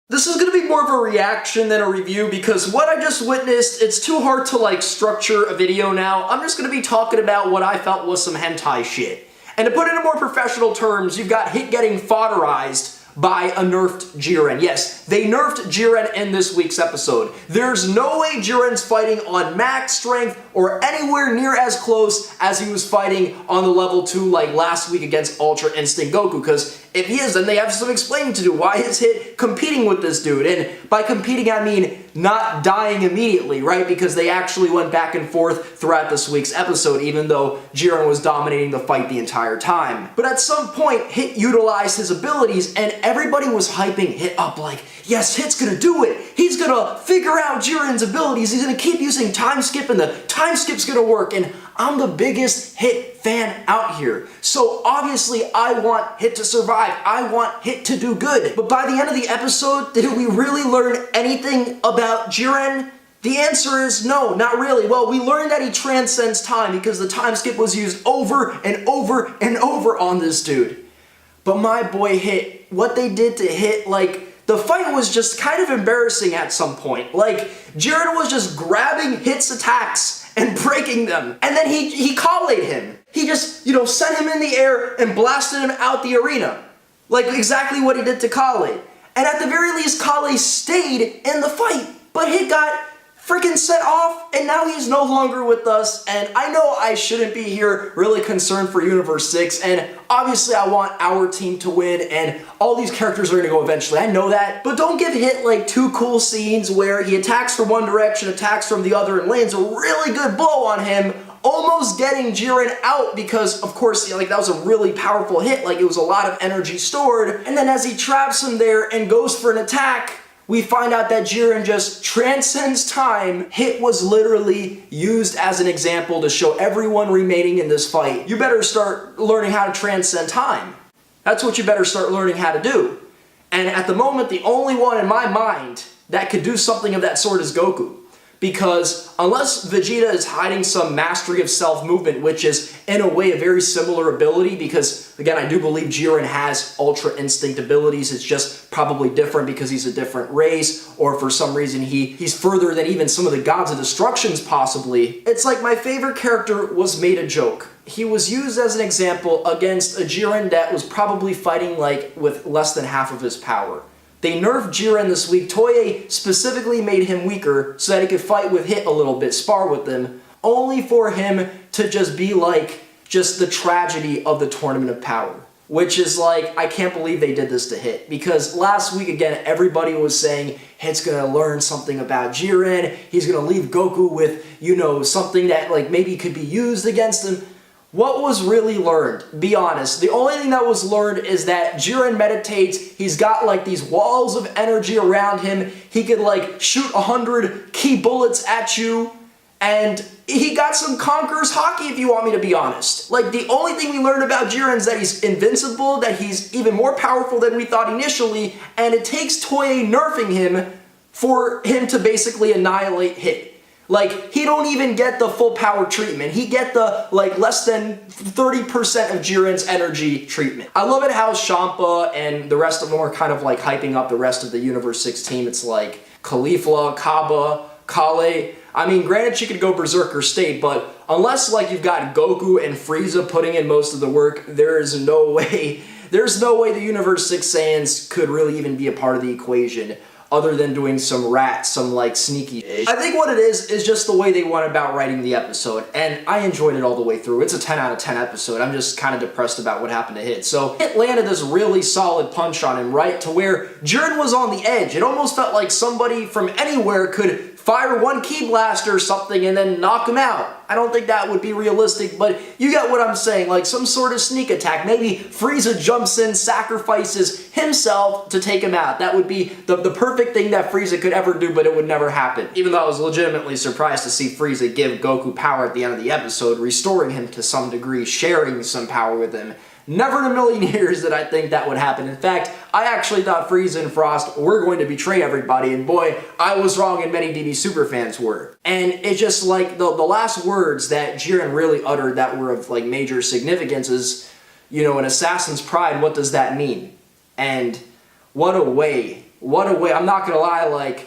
This is going to be more of a reaction than a review because what I just witnessed, it's too hard to like structure a video now. I'm just going to be talking about what I felt was some hentai shit. And to put it in more professional terms, you've got Hit getting fodderized by a nerfed Jiren. Yes, they nerfed Jiren in this week's episode. There's no way Jiren's fighting on max strength or anywhere near as close as he was fighting on the level 2 like last week against Ultra Instinct Goku, because if he is, then they have some explaining to do. Why is Hit competing with this dude? And by competing, I mean not dying immediately, right? Because they actually went back and forth throughout this week's episode, even though Jiren was dominating the fight the entire time. But at some point, Hit utilized his abilities, and everybody was hyping Hit up like, yes, Hit's gonna do it. He's gonna figure out Jiren's abilities. He's gonna keep using time skip, and the time skip's gonna work. And I'm the biggest Hit fan out here. So obviously I want Hit to survive. I want Hit to do good. But by the end of the episode, did we really learn anything about Jiren? The answer is no, not really. Well, we learned that he transcends time because the time skip was used over and over and over on this dude. But my boy Hit, what they did to Hit, like, the fight was just kind of embarrassing at some point. Like, Jiren was just grabbing Hit's attacks and breaking them. And then he Kale'd him. He just, sent him in the air and blasted him out the arena. Like exactly what he did to Kale. And at the very least, Kale stayed in the fight. But Hit got freaking set off, and now he's no longer with us. And I know I shouldn't be here really concerned for Universe 6, and obviously I want our team to win, and all these characters are gonna go eventually, I know that. But don't give Hit like 2 cool scenes where he attacks from one direction, attacks from the other, and lands a really good blow on him, almost getting Jiren out because, of course, that was a really powerful hit, like it was a lot of energy stored. And then as he traps him there and goes for an attack, we find out that Jiren just transcends time. Hit was literally used as an example to show everyone remaining in this fight, you better start learning how to transcend time. That's what you better start learning how to do. And at the moment, the only one in my mind that could do something of that sort is Goku. Because unless Vegeta is hiding some mastery of self-movement, which is in a way a very similar ability, because again, I do believe Jiren has Ultra Instinct abilities, it's just probably different because he's a different race, or for some reason he's further than even some of the Gods of Destructions possibly. It's like my favorite character was made a joke. He was used as an example against a Jiren that was probably fighting like with less than half of his power. They nerfed Jiren this week. Toei specifically made him weaker so that he could fight with Hit a little bit, spar with them, only for him to just be like, just the tragedy of the Tournament of Power. Which is like, I can't believe they did this to Hit. Because last week, again, everybody was saying Hit's gonna learn something about Jiren, he's gonna leave Goku with, something that like maybe could be used against him. What was really learned? Be honest. The only thing that was learned is that Jiren meditates, he's got like these walls of energy around him, he could like shoot 100 key bullets at you, and he got some Conqueror's Haki if you want me to be honest. Like the only thing we learned about Jiren is that he's invincible, that he's even more powerful than we thought initially, and it takes Toei nerfing him for him to basically annihilate Hit. Like, he don't even get the full power treatment. He get the, like, less than 30% of Jiren's energy treatment. I love it how Champa and the rest of them are kind of, like, hyping up the rest of the Universe 6 team. It's like Caulifla, Kaba, Kale. I mean, granted, she could go Berserker State, but unless, like, you've got Goku and Frieza putting in most of the work, there's no way the Universe 6 Saiyans could really even be a part of the equation, other than doing some like sneaky. I think what it is just the way they went about writing the episode, and I enjoyed it all the way through. It's a 10 out of 10 episode. I'm just kind of depressed about what happened to Hit. So Hit landed this really solid punch on him, right, to where Jiren was on the edge. It almost felt like somebody from anywhere could fire one ki blast or something and then knock him out. I don't think that would be realistic, but you get what I'm saying, like some sort of sneak attack. Maybe Frieza jumps in, sacrifices himself to take him out. That would be the perfect thing that Frieza could ever do, but it would never happen. Even though I was legitimately surprised to see Frieza give Goku power at the end of the episode, restoring him to some degree, sharing some power with him. Never in a million years did I think that would happen. In fact, I actually thought Frieza and Frost were going to betray everybody, and boy, I was wrong and many DB superfans were. And it's just like, the last words that Jiren really uttered that were of like major significance is, an assassin's pride, what does that mean? And what a way what a way. I'm not gonna lie, like,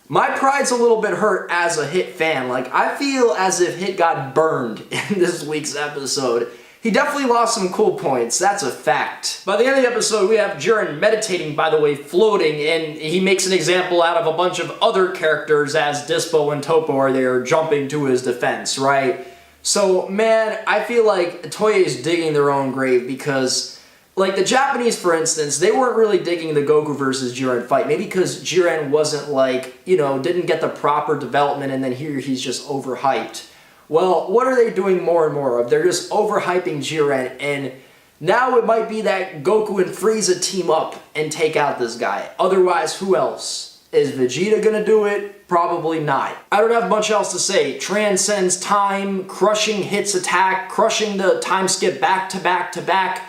my pride's a little bit hurt as a Hit fan. Like, I feel as if Hit got burned in this week's episode. He definitely lost some cool points, that's a fact. By the end of the episode, we have Jiren meditating, by the way, floating, and he makes an example out of a bunch of other characters as Dispo and Topo are there jumping to his defense, right? So, man, I feel like Toei is digging their own grave because, like, the Japanese, for instance, they weren't really digging the Goku versus Jiren fight. Maybe because Jiren wasn't, like, you know, didn't get the proper development, and then here he's just overhyped. Well, what are they doing more and more of? They're just overhyping Jiren, and now it might be that Goku and Frieza team up and take out this guy. Otherwise, who else? Is Vegeta gonna do it? Probably not. I don't have much else to say. Transcends time, crushing Hit's attack, crushing the time skip back to back to back.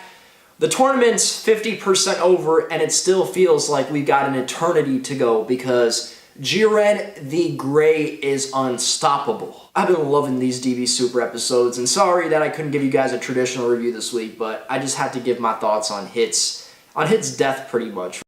The tournament's 50% over, and it still feels like we've got an eternity to go because Jiren the Grey is unstoppable. I've been loving these DB Super episodes, and sorry that I couldn't give you guys a traditional review this week, but I just had to give my thoughts on Hit's death pretty much.